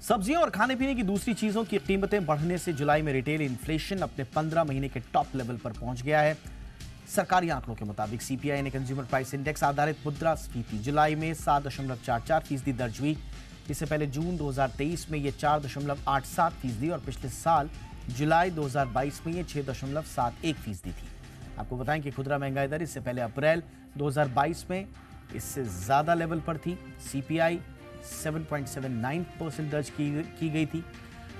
सब्जियों और खाने पीने की दूसरी चीजों की कीमतें बढ़ने से जुलाई में रिटेल इन्फ्लेशन अपने 15 महीने के टॉप लेवल पर पहुंच गया है। सरकारी आंकड़ों के मुताबिक सीपीआई ने कंज्यूमर प्राइस इंडेक्स आधारित मुद्रास्फीति जुलाई में 7.44% दर्ज हुई। इससे पहले जून 2023 में यह 4.87% और पिछले साल जुलाई 2022 में यह 6.71% थी। आपको बताएं कि खुदरा महंगाई दर इससे पहले अप्रैल 2022 में इससे ज्यादा लेवल पर थी। सीपीआई 7.79% दर्ज की गई थी।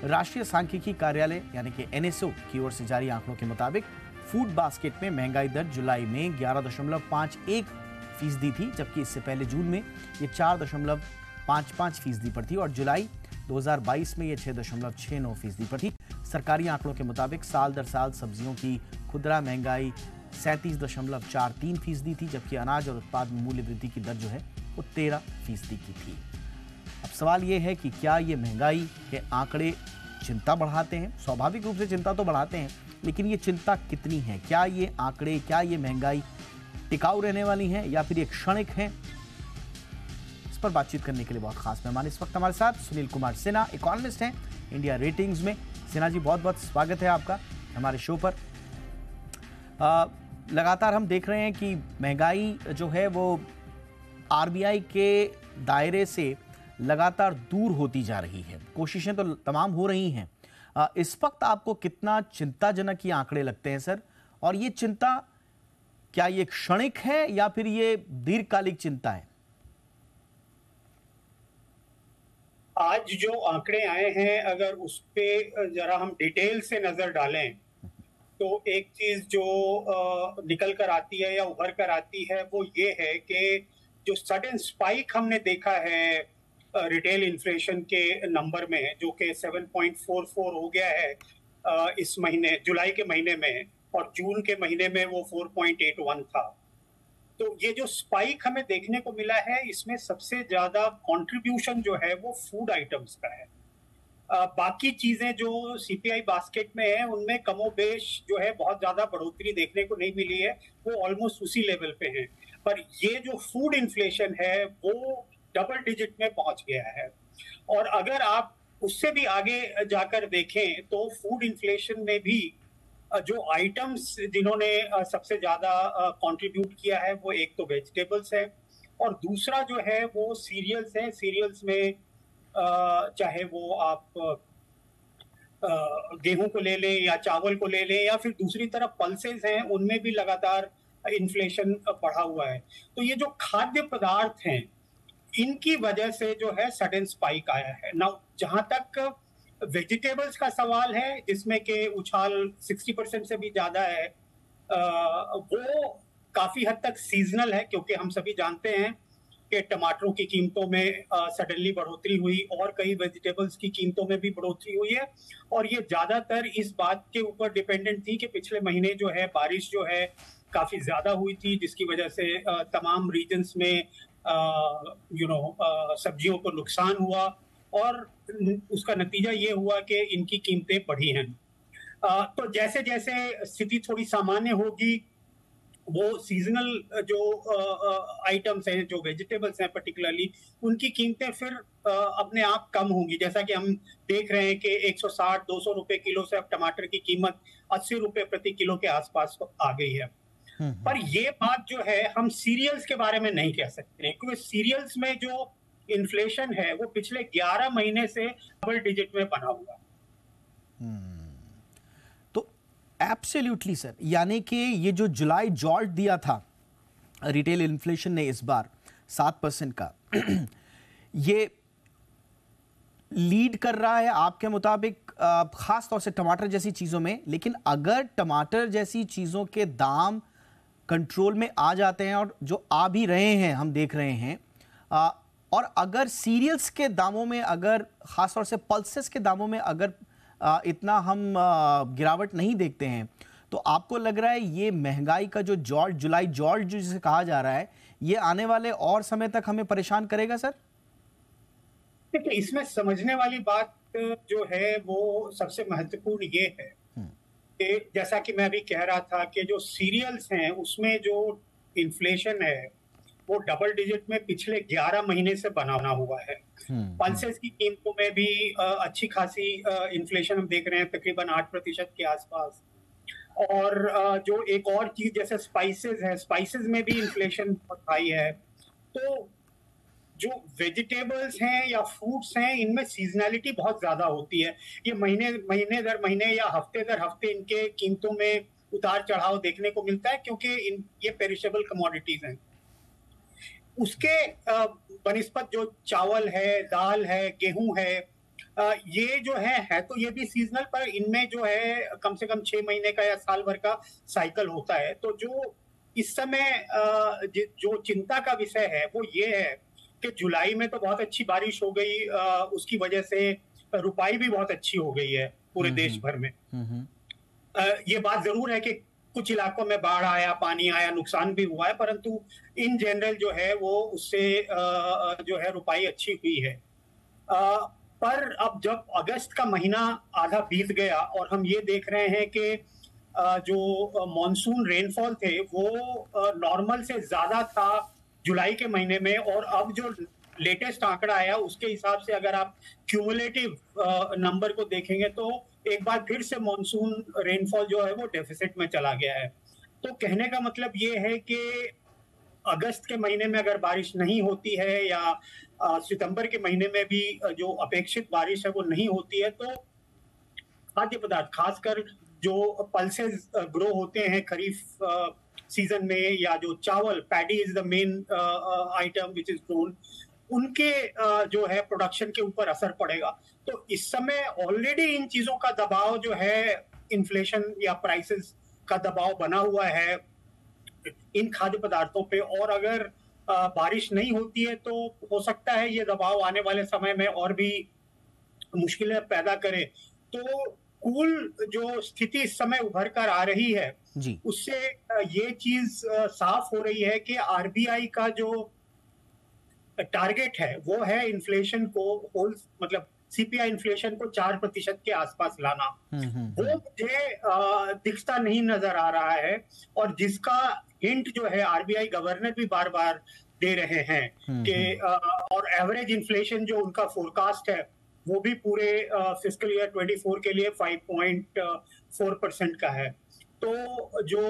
राष्ट्रीय सांख्यिकी कार्यालय यानी कि एनएसओ की ओर से जारी आंकड़ों के मुताबिक फूड बास्केट में महंगाई दर जुलाई में 11.51% थी, जबकि इससे पहले जून में ये 4.55% पर थी और जुलाई 2022 में ये 6.69% पर थी। सरकारी आंकड़ों के मुताबिक साल दर साल सब्जियों की खुदरा महंगाई 37.43% थी, जबकि अनाज और उत्पाद मूल्य वृद्धि की दर जो है वो 13% की थी। अब सवाल ये है कि क्या ये महंगाई के आंकड़े चिंता बढ़ाते हैं? स्वाभाविक रूप से चिंता तो बढ़ाते हैं, लेकिन ये चिंता कितनी है? क्या ये आंकड़े, क्या ये महंगाई टिकाऊ रहने वाली है या फिर ये क्षणिक है? इस पर बातचीत करने के लिए बहुत खास मेहमान इस वक्त हमारे साथ सुनील कुमार सिन्हा, इकोनॉमिस्ट हैं इंडिया रेटिंग्स में। सिन्हा जी, बहुत बहुत स्वागत है आपका हमारे शो पर। लगातार हम देख रहे हैं कि महंगाई जो है वो आरबीआई के दायरे से लगातार दूर होती जा रही है। कोशिशें तो तमाम हो रही हैं। इस वक्त आपको कितना चिंताजनक ये आंकड़े लगते हैं सर? और ये चिंता क्या ये क्षणिक है या फिर ये दीर्घकालिक चिंता है? आज जो आंकड़े आए हैं, अगर उस पे जरा हम डिटेल से नजर डालें तो एक चीज जो निकल कर आती है या उभर कर आती है वो ये है कि जो सडन स्पाइक हमने देखा है रिटेल इन्फ्लेशन के नंबर में, जो कि 7.44 हो गया है इस महीने जुलाई के महीने में, और जून के महीने में वो 4.81 था। तो ये जो स्पाइक हमें देखने को मिला है, इसमें सबसे ज्यादा कंट्रीब्यूशन जो है वो फूड आइटम्स का है। बाकी चीजें जो सीपीआई बास्केट में है उनमें कमोबेश जो है बहुत ज्यादा बढ़ोतरी देखने को नहीं मिली है, वो ऑलमोस्ट उसी लेवल पे है। पर ये जो फूड इन्फ्लेशन है वो डबल डिजिट में पहुंच गया है। और अगर आप उससे भी आगे जाकर देखें तो फूड इन्फ्लेशन में भी जो आइटम्स जिन्होंने सबसे ज्यादा कंट्रीब्यूट किया है वो एक तो वेजिटेबल्स है और दूसरा जो है वो सीरियल्स है। सीरियल्स में चाहे वो आप गेहूं को ले लें या चावल को ले लें या फिर दूसरी तरफ पल्सेस हैं, उनमें भी लगातार इन्फ्लेशन बढ़ा हुआ है। तो ये जो खाद्य पदार्थ हैं इनकी वजह से जो है सडन स्पाइक आया है। नाउ जहां तक वेजिटेबल्स का सवाल है, जिसमें के उछाल 60% से भी ज्यादा है, वो काफी हद तक सीजनल है, क्योंकि हम सभी जानते हैं कि टमाटरों की कीमतों में सडनली बढ़ोतरी हुई और कई वेजिटेबल्स की कीमतों में भी बढ़ोतरी हुई है। और ये ज्यादातर इस बात के ऊपर डिपेंडेंट थी कि पिछले महीने जो है बारिश जो है काफी ज्यादा हुई थी, जिसकी वजह से तमाम रीजन्स में सब्जियों को नुकसान हुआ और उसका नतीजा ये हुआ कि इनकी कीमतें बढ़ी हैं। तो जैसे जैसे स्थिति थोड़ी सामान्य होगी, वो सीजनल जो आइटम्स हैं, जो वेजिटेबल्स हैं पर्टिकुलरली, उनकी कीमतें फिर अपने आप कम होंगी। जैसा कि हम देख रहे हैं कि 160-200 रुपए किलो से अब टमाटर की कीमत 80 रुपए प्रति किलो के आसपास आ गई है। पर ये बात जो है हम सीरियल्स के बारे में नहीं कह सकते, क्योंकि सीरियल्स में जो इन्फ्लेशन है वो पिछले 11 महीने से डबल डिजिट में बना हुआ। तो एब्सोल्युटली सर, यानी कि ये जो जुलाई जॉल्ट दिया था रिटेल इन्फ्लेशन ने इस बार 7% का, ये लीड कर रहा है आपके मुताबिक खास तौर से टमाटर जैसी चीजों में। लेकिन अगर टमाटर जैसी चीजों के दाम कंट्रोल में आ जाते हैं, और जो आ भी रहे हैं हम देख रहे हैं, और अगर सीरियल्स के दामों में, अगर खासतौर से पल्सेस के दामों में अगर इतना हम गिरावट नहीं देखते हैं, तो आपको लग रहा है ये महंगाई का जो जॉल्ट, जुलाई जॉल्ट जो जिसे कहा जा रहा है, ये आने वाले और समय तक हमें परेशान करेगा सर? देखिए, इसमें समझने वाली बात जो है वो सबसे महत्वपूर्ण ये है कि जैसा कि मैं अभी कह रहा था कि जो सीरियल्स हैं उसमें जो इन्फ्लेशन है वो डबल डिजिट में पिछले 11 महीने से बना हुआ है। पल्सेस की कीमतों में भी अच्छी खासी इन्फ्लेशन हम देख रहे हैं, तकरीबन 8% के आसपास। और जो एक और चीज जैसे स्पाइसेस है, स्पाइसेस में भी इन्फ्लेशन बहुत हाई है। तो जो वेजिटेबल्स हैं या फ्रूट्स हैं, इनमें सीजनैलिटी बहुत ज्यादा होती है। ये महीने दर महीने या हफ्ते दर हफ्ते इनके कीमतों में उतार चढ़ाव देखने को मिलता है, क्योंकि ये पेरिशेबल कमोडिटीज हैं। उसके बनिस्पत जो चावल है, दाल है, गेहूं है, ये जो है तो ये भी सीजनल, पर इनमें जो है कम से कम 6 महीने का या साल भर का साइकिल होता है। तो जो इस समय जो चिंता का विषय है वो ये है कि जुलाई में तो बहुत अच्छी बारिश हो गई, उसकी वजह से रुपाई भी बहुत अच्छी हो गई है पूरे देश भर में। ये बात जरूर है कि कुछ इलाकों में बाढ़ आया, पानी आया, नुकसान भी हुआ है, परंतु इन जनरल जो है वो उससे जो है रुपाई अच्छी हुई है। पर अब जब अगस्त का महीना आधा बीत गया और हम ये देख रहे हैं कि जो मॉनसून रेनफॉल थे वो नॉर्मल से ज्यादा था जुलाई के महीने में, और अब जो लेटेस्ट आंकड़ा आया उसके हिसाब से अगर आप क्यूमुलेटिव नंबर को देखेंगे तो एक बार फिर से मॉनसून रेनफॉल जो है वो डेफिसिट में चला गया है। तो कहने का मतलब ये है कि अगस्त के महीने में अगर बारिश नहीं होती है या सितंबर के महीने में भी जो अपेक्षित बारिश है वो नहीं होती है, तो खाद्य पदार्थ, खासकर जो पल्सेस ग्रो होते हैं खरीफ सीजन में, या जो चावल, paddy is the main item which is grown, उनके जो है प्रोडक्शन के ऊपर असर पड़ेगा। तो इस समय ऑलरेडी इन चीजों का दबाव जो है, इन्फ्लेशन या प्राइसेस का दबाव बना हुआ है इन खाद्य पदार्थों पे, और अगर बारिश नहीं होती है तो हो सकता है ये दबाव आने वाले समय में और भी मुश्किलें पैदा करे। तो कुल जो स्थिति इस समय उभर कर आ रही है जी, उससे ये चीज साफ हो रही है कि आरबीआई का जो टारगेट है वो है इन्फ्लेशन को मतलब सीपीआई इन्फ्लेशन को 4% के आसपास लाना। वो मुझे दिखता नहीं नजर आ रहा है, और जिसका हिंट जो है आरबीआई गवर्नर भी बार बार दे रहे हैं कि और एवरेज इन्फ्लेशन जो उनका फोरकास्ट है वो भी पूरे फिस्कल ईयर 24 के लिए 5.4% का है। तो जो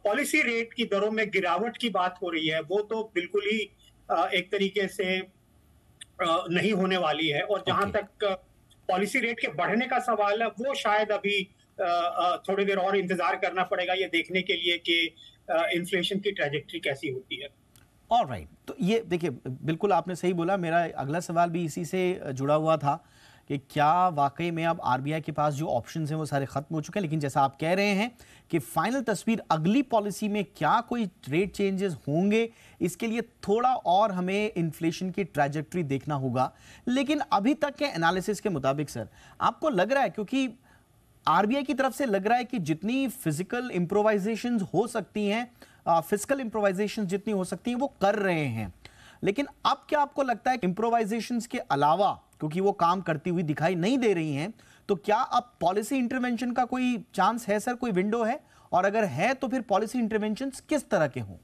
पॉलिसी रेट की दरों में गिरावट की बात हो रही है वो तो बिल्कुल ही एक तरीके से नहीं होने वाली है, और जहां तक पॉलिसी रेट के बढ़ने का सवाल है वो शायद अभी थोड़ी देर और इंतजार करना पड़ेगा ये देखने के लिए कि इन्फ्लेशन की ट्रैजेक्टरी कैसी होती है। ऑलराइट, तो ये देखिए बिल्कुल आपने सही बोला। मेरा अगला सवाल भी इसी से जुड़ा हुआ था कि क्या वाकई में अब आरबीआई के पास जो ऑप्शंस हैं वो सारे खत्म हो चुके हैं, लेकिन जैसा आप कह रहे हैं कि फाइनल तस्वीर अगली पॉलिसी में क्या कोई रेट चेंजेस होंगे, इसके लिए थोड़ा और हमें इन्फ्लेशन की ट्रैजेक्टरी देखना होगा। लेकिन अभी तक के एनालिसिस के मुताबिक सर आपको लग रहा है, क्योंकि आरबीआई की तरफ से लग रहा है कि जितनी फिजिकल इंप्रोवाइजेशन हो सकती हैं, फिजिकल इंप्रोवाइजेशन जितनी हो सकती हैं वो कर रहे हैं, लेकिन अब क्या आपको लगता है कि इंप्रोवाइजेशंस के अलावा, क्योंकि वो काम करती हुई दिखाई नहीं दे रही हैं, तो क्या अब पॉलिसी इंटरवेंशन का कोई चांस है सर, कोई विंडो है? और अगर है तो फिर पॉलिसी इंटरवेंशंस किस तरह के हों?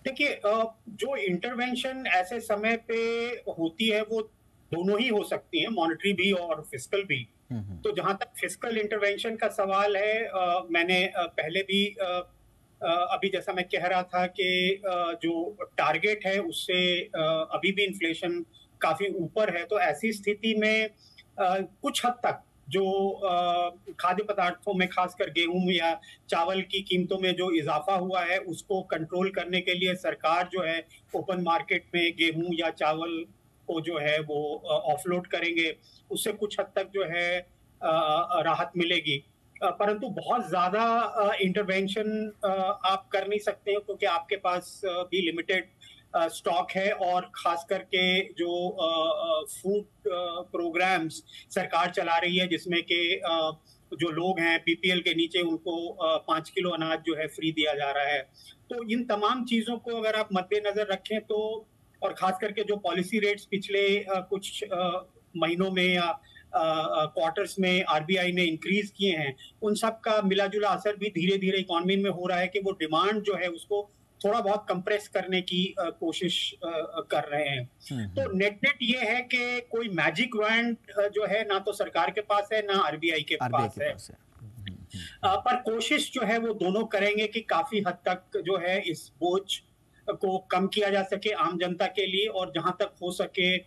देखिए, जो इंटरवेंशन ऐसे समय पे होती है वो दोनों ही हो सकती है, मॉनेटरी भी और फिस्कल भी। तो जहां तक फिस्कल इंटरवेंशन का सवाल है, मैंने पहले भी अभी जैसा मैं कह रहा था कि जो टारगेट है उससे अभी भी इन्फ्लेशन काफी ऊपर है। तो ऐसी स्थिति में कुछ हद तक जो खाद्य पदार्थों में खासकर गेहूं या चावल की कीमतों में जो इजाफा हुआ है उसको कंट्रोल करने के लिए सरकार जो है ओपन मार्केट में गेहूं या चावल को जो है वो ऑफलोड करेंगे, उससे कुछ हद तक जो है राहत मिलेगी। परंतु बहुत ज्यादा इंटरवेंशन आप कर नहीं सकते हो, क्योंकि आपके पास भी लिमिटेड स्टॉक है, और खास करके जो फूड प्रोग्राम्स सरकार चला रही है जिसमें कि जो लोग हैं बीपीएल के नीचे उनको 5 किलो अनाज जो है फ्री दिया जा रहा है। तो इन तमाम चीजों को अगर आप मद्देनजर रखें तो, और खास करके जो पॉलिसी रेट्स पिछले कुछ महीनों में या क्वार्टर्स में आरबीआई ने इंक्रीज किए हैं, उन सब का मिला जुला असर भी धीरे धीरे इकोनॉमी में हो रहा है कि वो डिमांड जो है उसको थोड़ा बहुत कंप्रेस करने की कोशिश कर रहे हैं। तो नेट नेट ये है कि कोई मैजिक वैंड जो है ना तो सरकार के पास है ना आरबीआई के पास है। पर कोशिश जो है वो दोनों करेंगे कि काफी हद तक जो है इस बोझ को कम किया जा सके आम जनता के लिए, और जहां तक हो सके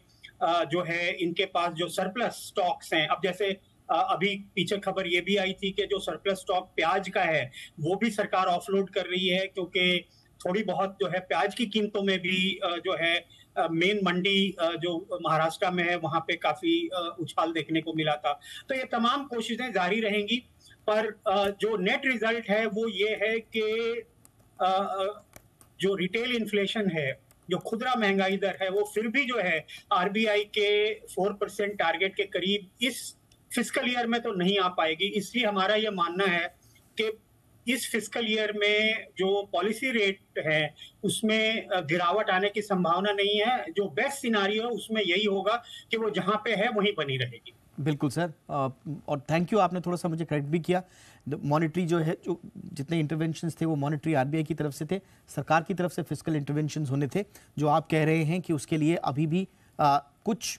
जो है इनके पास जो सरप्लस स्टॉक्स हैं, अब जैसे अभी पीछे खबर ये भी आई थी कि जो सरप्लस स्टॉक प्याज का है वो भी सरकार ऑफलोड कर रही है, क्योंकि थोड़ी बहुत जो है प्याज की कीमतों में भी जो है मेन मंडी जो महाराष्ट्र में है वहां पे काफी उछाल देखने को मिला था। तो ये तमाम कोशिशें जारी रहेंगी, पर जो नेट रिजल्ट है वो ये है कि जो रिटेल इन्फ्लेशन है, जो खुदरा महंगाई दर है, वो फिर भी जो है आरबीआई के 4% टारगेट के करीब इस फिस्कल ईयर में तो नहीं आ पाएगी। इसलिए हमारा यह मानना है कि इस फिस्कल ईयर में जो पॉलिसी रेट है उसमें गिरावट आने की संभावना नहीं है। जो बेस्ट सिनारियो है उसमें यही होगा कि वो जहां पे है वहीं बनी रहेगी। बिल्कुल सर, और थैंक यू, आपने थोड़ा सा मुझे करेक्ट भी किया। मॉनेटरी जो है, जो जितने इंटरवेंशंस थे वो मॉनेटरी आरबीआई की तरफ से थे, सरकार की तरफ से फिस्कल इंटरवेंशंस होने थे। जो आप कह रहे हैं कि उसके लिए अभी भी कुछ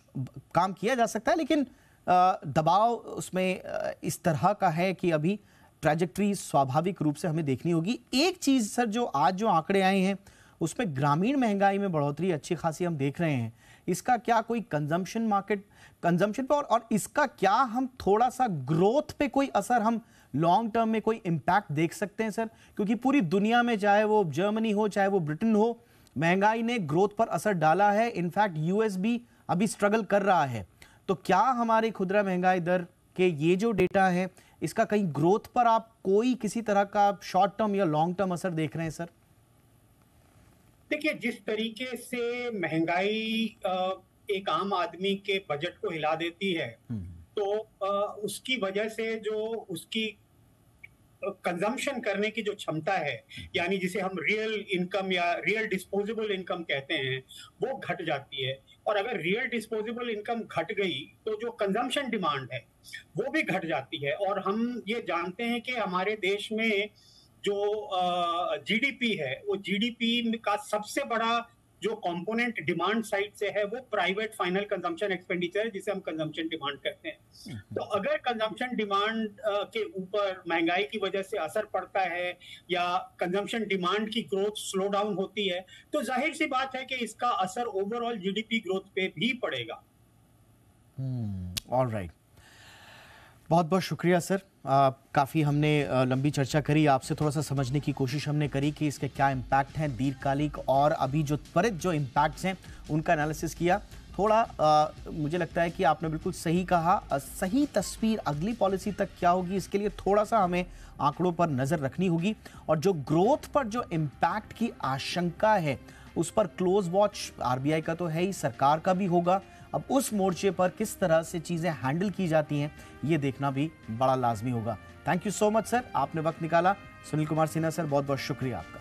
काम किया जा सकता है, लेकिन दबाव उसमें इस तरह का है कि अभी ट्रैजेक्टरी स्वाभाविक रूप से हमें देखनी होगी। एक चीज़ सर, जो आज जो आंकड़े आए हैं उसमें ग्रामीण महंगाई में बढ़ोतरी अच्छी खासी हम देख रहे हैं। इसका क्या कोई कंजम्पशन मार्केट, कंजम्पशन पे और इसका क्या हम थोड़ा सा ग्रोथ पे कोई असर, हम लॉन्ग टर्म में कोई इम्पैक्ट देख सकते हैं सर? क्योंकि पूरी दुनिया में, चाहे वो जर्मनी हो चाहे वो ब्रिटेन हो, महंगाई ने ग्रोथ पर असर डाला है। इनफैक्ट यूएस भी अभी स्ट्रगल कर रहा है। तो क्या हमारे खुदरा महंगाई दर के ये जो डेटा है इसका कहीं ग्रोथ पर आप कोई किसी तरह का शॉर्ट टर्म या लॉन्ग टर्म असर देख रहे हैं सर? देखिए, जिस तरीके से महंगाई एक आम आदमी के बजट को हिला देती है, तो उसकी वजह से जो उसकी कंजम्पशन करने की जो क्षमता है, यानी जिसे हम रियल इनकम या रियल डिस्पोजेबल इनकम कहते हैं, वो घट जाती है। और अगर रियल डिस्पोजेबल इनकम घट गई तो जो कंजम्पशन डिमांड है वो भी घट जाती है। और हम ये जानते हैं कि हमारे देश में जो जीडीपी है, वो जीडीपी का सबसे बड़ा जो कंपोनेंट डिमांड साइड से है वो प्राइवेट फाइनल कंजम्पशन एक्सपेंडिचर, जिसे हम कंजम्पशन डिमांड कहते हैं। तो अगर कंजम्पशन डिमांड के ऊपर महंगाई की वजह से असर पड़ता है या कंजम्पशन डिमांड की ग्रोथ स्लो डाउन होती है, तो जाहिर सी बात है कि इसका असर ओवरऑल जीडीपी ग्रोथ पे भी पड़ेगा। ऑलराइट, बहुत बहुत शुक्रिया सर। काफ़ी हमने लंबी चर्चा करी, आपसे थोड़ा सा समझने की कोशिश हमने करी कि इसके क्या इम्पैक्ट हैं दीर्घकालिक और अभी जो त्वरित जो इम्पैक्ट्स हैं उनका एनालिसिस किया। थोड़ा मुझे लगता है कि आपने बिल्कुल सही कहा। सही तस्वीर अगली पॉलिसी तक क्या होगी इसके लिए थोड़ा सा हमें आंकड़ों पर नज़र रखनी होगी, और जो ग्रोथ पर जो इम्पैक्ट की आशंका है उस पर क्लोज वॉच आरबीआई का तो है ही, सरकार का भी होगा। अब उस मोर्चे पर किस तरह से चीज़ें हैंडल की जाती हैं ये देखना भी बड़ा लाजमी होगा। Thank you so much sir, आपने वक्त निकाला। सुनील कुमार सिन्हा सर, बहुत बहुत शुक्रिया आपका।